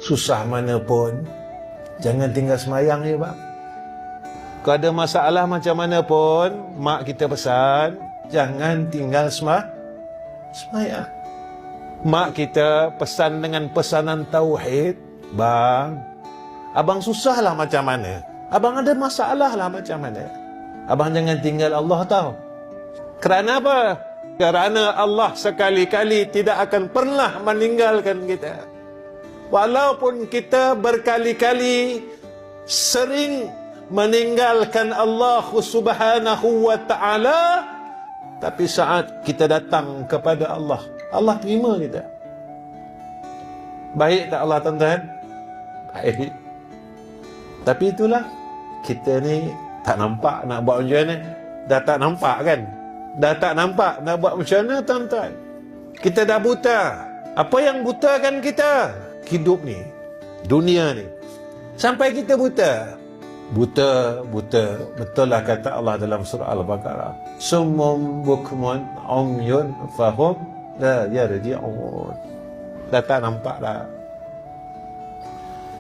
susah mana pun, jangan tinggal semayang je bang. Kalau ada masalah macam mana pun, mak kita pesan, jangan tinggal semayang. Mak kita pesan dengan pesanan tauhid, bang, abang susah lah macam mana, abang ada masalah lah macam mana, abang jangan tinggal Allah tahu. Kerana apa? Kerana Allah sekali-kali tidak akan pernah meninggalkan kita. Walaupun kita berkali-kali sering meninggalkan Allah Subhanahu wa ta'ala, tapi saat kita datang kepada Allah, Allah terima kita. Baik tak Allah tuan-tuan? Baik. Tapi itulah, kita ni tak nampak nak buat macam mana. Dah tak nampak kan? Dah tak nampak nak buat macam mana tuan-tuan? Kita dah buta. Apa yang butakan kita? Hidup ni, dunia ni. Sampai kita buta. Buta. Betul lah kata Allah dalam surah Al-Baqarah. Summum bukmun umyun fahum la yarji'un. Dah tak nampak dah.